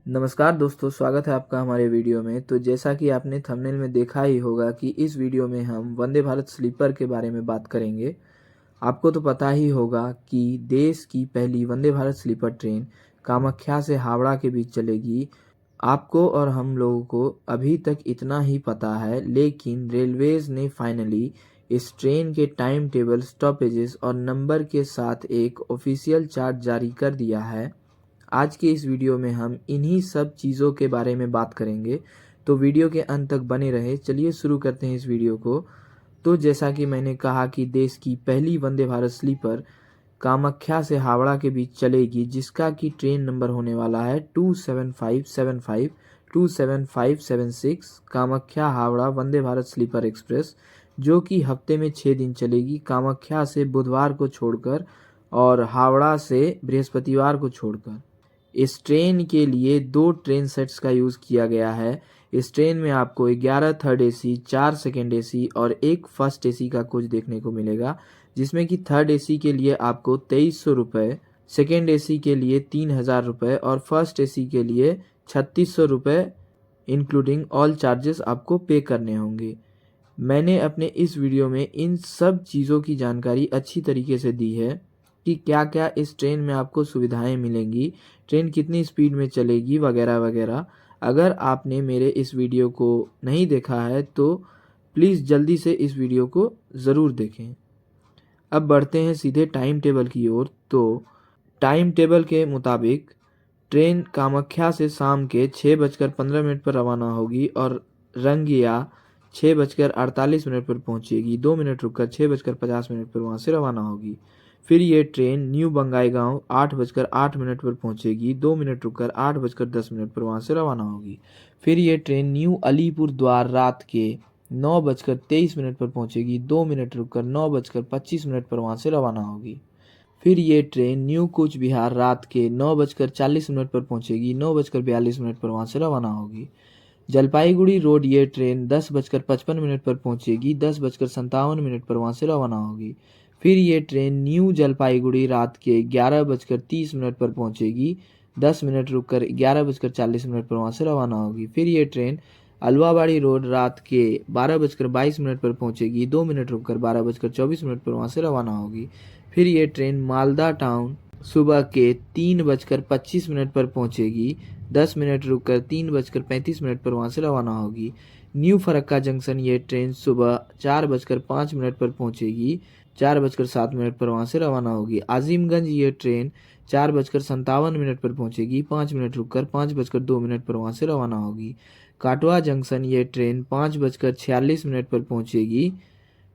नमस्कार दोस्तों, स्वागत है आपका हमारे वीडियो में। तो जैसा कि आपने थंबनेल में देखा ही होगा कि इस वीडियो में हम वंदे भारत स्लीपर के बारे में बात करेंगे। आपको तो पता ही होगा कि देश की पहली वंदे भारत स्लीपर ट्रेन कामाख्या से हावड़ा के बीच चलेगी। आपको और हम लोगों को अभी तक इतना ही पता है, लेकिन रेलवेज ने फाइनली इस ट्रेन के टाइम टेबल, स्टॉपेजेस और नंबर के साथ एक ऑफिशियल चार्ट जारी कर दिया है। आज के इस वीडियो में हम इन्हीं सब चीज़ों के बारे में बात करेंगे, तो वीडियो के अंत तक बने रहे। चलिए शुरू करते हैं इस वीडियो को। तो जैसा कि मैंने कहा कि देश की पहली वंदे भारत स्लीपर कामाख्या से हावड़ा के बीच चलेगी, जिसका कि ट्रेन नंबर होने वाला है 27575 27576 कामाख्या हावड़ा वंदे भारत स्लीपर एक्सप्रेस, जो कि हफ्ते में 6 दिन चलेगी, कामाख्या से बुधवार को छोड़कर और हावड़ा से बृहस्पतिवार को छोड़कर। इस ट्रेन के लिए 2 ट्रेन सेट्स का यूज़ किया गया है। इस ट्रेन में आपको 11 थर्ड एसी, 4 सेकंड एसी और 1 फर्स्ट एसी का कोच देखने को मिलेगा, जिसमें कि थर्ड एसी के लिए आपको 2300 रुपये, सेकेंड एसी के लिए 3000 रुपये और फर्स्ट एसी के लिए 3600 रुपये इंक्लूडिंग ऑल चार्जेस आपको पे करने होंगे। मैंने अपने इस वीडियो में इन सब चीज़ों की जानकारी अच्छी तरीके से दी है कि क्या क्या इस ट्रेन में आपको सुविधाएं मिलेंगी, ट्रेन कितनी स्पीड में चलेगी वगैरह वगैरह। अगर आपने मेरे इस वीडियो को नहीं देखा है तो प्लीज़ जल्दी से इस वीडियो को ज़रूर देखें। अब बढ़ते हैं सीधे टाइम टेबल की ओर। तो टाइम टेबल के मुताबिक ट्रेन कामाख्या से शाम के 6:15 पर रवाना होगी और रंगिया 6:48 पर पहुंचेगी। 2 मिनट रुककर 6:50 पर वहां से रवाना होगी। फिर ये ट्रेन न्यू बंगाईगांव 8:08 पर पहुंचेगी। 2 मिनट रुककर 8:10 पर वहां से रवाना होगी। फिर ये ट्रेन न्यू अलीपुर द्वार रात के 9:23 पर पहुंचेगी। 2 मिनट रुककर 9:25 पर वहां से रवाना होगी। फिर ये ट्रेन न्यू कूच बिहार रात के 9:40 पर पहुंचेगी। 9:42 पर वहां से रवाना होगी। जलपाईगुड़ी रोड ये ट्रेन 10:55 पर पहुंचेगी। 10:57 पर वहां से रवाना होगी। फिर ये ट्रेन न्यू जलपाईगुड़ी रात के 11:30 पर पहुंचेगी। 10 मिनट रुककर 11:40 पर वहां से रवाना होगी। फिर ये ट्रेन अलवाबाड़ी रोड रात के 12:22 पर पहुंचेगी। 2 मिनट रुककर 12:24 पर वहां से रवाना होगी। फिर ये ट्रेन मालदा टाउन सुबह के 3:25 पर पहुंचेगी। 10 मिनट रुककर 3:35 पर वहां से रवाना होगी। न्यू फरक्का जंक्शन ये ट्रेन सुबह 4:05 पर पहुंचेगी। 4:07 पर वहां से रवाना होगी। आजिमगंज ये ट्रेन 4:57 पर पहुंचेगी। 5 मिनट रुककर 5:02 पर वहां से रवाना होगी। काटवा जंक्शन ये ट्रेन 5:46 पर पहुंचेगी।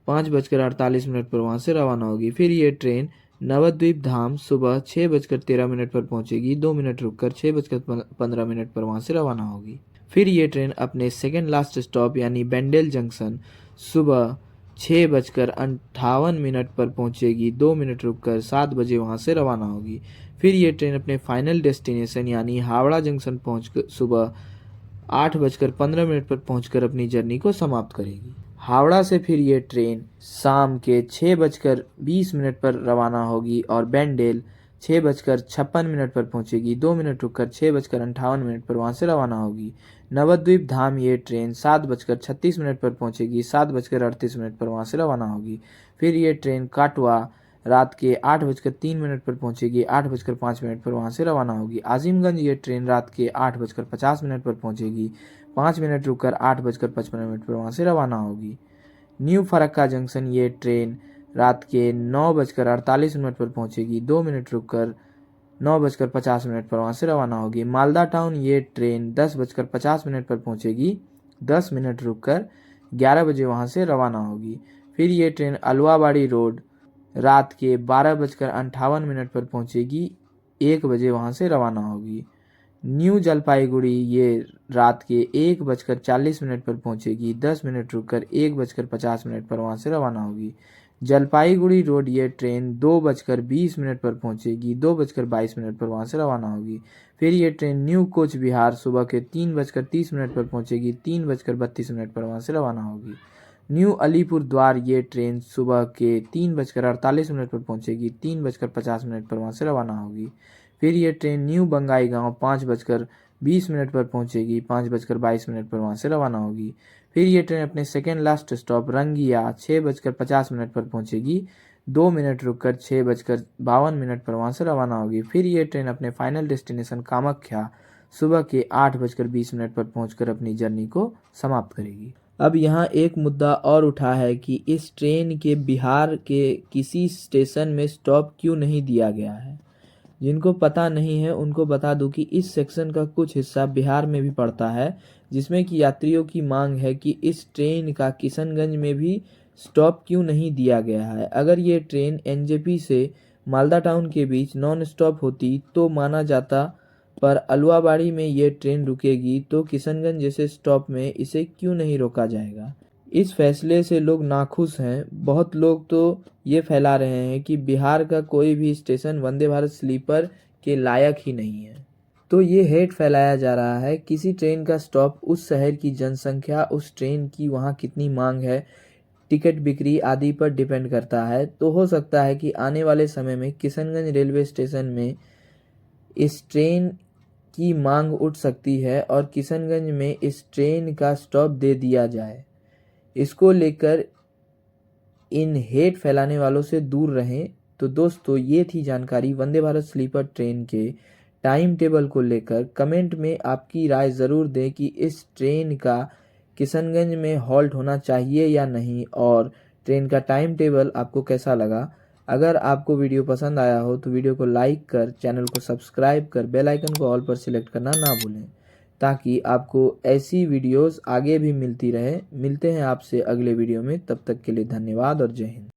5:48 पर वहां से रवाना होगी। फिर ये ट्रेन नवद्वीप धाम सुबह 6:13 पर पहुंचेगी। 2 मिनट रुककर 6:15 पर वहां से रवाना होगी। फिर ये ट्रेन अपने सेकेंड लास्ट स्टॉप यानी बेंडेल जंक्शन सुबह 6:58 पर पहुंचेगी। 2 मिनट रुककर 7 बजे वहां से रवाना होगी। फिर ये ट्रेन अपने फाइनल डेस्टिनेशन यानी हावड़ा जंक्शन पहुंच सुबह 8:15 पर पहुंचकर अपनी जर्नी को समाप्त करेगी। हावड़ा से फिर ये ट्रेन शाम के 6:20 पर रवाना होगी और बेंडेल 6:56 पर पहुंचेगी। 2 मिनट रुककर 6:58 पर वहां से रवाना होगी। नवद्वीप धाम ये ट्रेन 7:36 पर पहुंचेगी। 7:38 पर वहां से रवाना होगी। फिर ये ट्रेन काटवा रात के 8:03 पर पहुंचेगी। 8:05 पर वहां से रवाना होगी। आजिमगंज ये ट्रेन रात के 8:50 पर पहुंचेगी। 5 मिनट रुककर 8:55 पर वहां से रवाना होगी। न्यू फरक्का जंक्शन ये ट्रेन रात के 9:48 पर पहुंचेगी। 2 मिनट रुककर 9:50 पर वहां से रवाना होगी। मालदा टाउन ये ट्रेन 10:50 पर पहुंचेगी। 10 मिनट रुककर 11 बजे वहां से रवाना होगी। फिर ये ट्रेन अलवाबाड़ी रोड रात के 12:58 पर पहुंचेगी। 1 बजे वहां से रवाना होगी। न्यू जलपाईगुड़ी ये रात के 1:40 पर पहुंचेगी। 10 मिनट रुककर 1:50 पर वहां से रवाना होगी। जलपाईगुड़ी रोड ये ट्रेन 2:20 पर पहुंचेगी। 2:22 पर वहां से रवाना होगी। फिर ये ट्रेन न्यू कोच बिहार सुबह के 3:30 पर पहुंचेगी। 3:32 पर वहां से रवाना होगी। न्यू अलीपुर द्वार ये ट्रेन सुबह के 3:48 पर पहुंचेगी। 3:50 पर वहां से रवाना होगी। फिर ये ट्रेन न्यू बंगाईगांव 20 मिनट पर पहुंचेगी, 5:22 पर वहां से रवाना होगी। फिर ये ट्रेन अपने सेकेंड लास्ट स्टॉप रंगिया 6:50 पर पहुंचेगी, 2 मिनट रुककर 6:52 पर वहां से रवाना होगी। फिर ये ट्रेन अपने फाइनल डेस्टिनेशन कामाख्या सुबह के 8:20 पर पहुंचकर अपनी जर्नी को समाप्त करेगी। अब यहाँ एक मुद्दा और उठा है कि इस ट्रेन के बिहार के किसी स्टेशन में स्टॉप क्यों नहीं दिया गया है। जिनको पता नहीं है उनको बता दूं कि इस सेक्शन का कुछ हिस्सा बिहार में भी पड़ता है, जिसमें कि यात्रियों की मांग है कि इस ट्रेन का किशनगंज में भी स्टॉप क्यों नहीं दिया गया है। अगर ये ट्रेन एनजेपी से मालदा टाउन के बीच नॉन स्टॉप होती तो माना जाता, पर अलुआबाड़ी में ये ट्रेन रुकेगी तो किशनगंज जैसे स्टॉप में इसे क्यों नहीं रोका जाएगा। इस फैसले से लोग नाखुश हैं। बहुत लोग तो ये फैला रहे हैं कि बिहार का कोई भी स्टेशन वंदे भारत स्लीपर के लायक ही नहीं है। तो ये हेट फैलाया जा रहा है। किसी ट्रेन का स्टॉप उस शहर की जनसंख्या, उस ट्रेन की वहाँ कितनी मांग है, टिकट बिक्री आदि पर डिपेंड करता है। तो हो सकता है कि आने वाले समय में किशनगंज रेलवे स्टेशन में इस ट्रेन की मांग उठ सकती है और किशनगंज में इस ट्रेन का स्टॉप दे दिया जाए। इसको लेकर इन हेट फैलाने वालों से दूर रहें। तो दोस्तों, ये थी जानकारी वंदे भारत स्लीपर ट्रेन के टाइम टेबल को लेकर। कमेंट में आपकी राय ज़रूर दें कि इस ट्रेन का किशनगंज में हॉल्ट होना चाहिए या नहीं, और ट्रेन का टाइम टेबल आपको कैसा लगा। अगर आपको वीडियो पसंद आया हो तो वीडियो को लाइक कर, चैनल को सब्सक्राइब कर, बेल आइकन को ऑल पर सिलेक्ट करना ना भूलें, ताकि आपको ऐसी वीडियोस आगे भी मिलती रहे। मिलते हैं आपसे अगले वीडियो में, तब तक के लिए धन्यवाद और जय हिंद।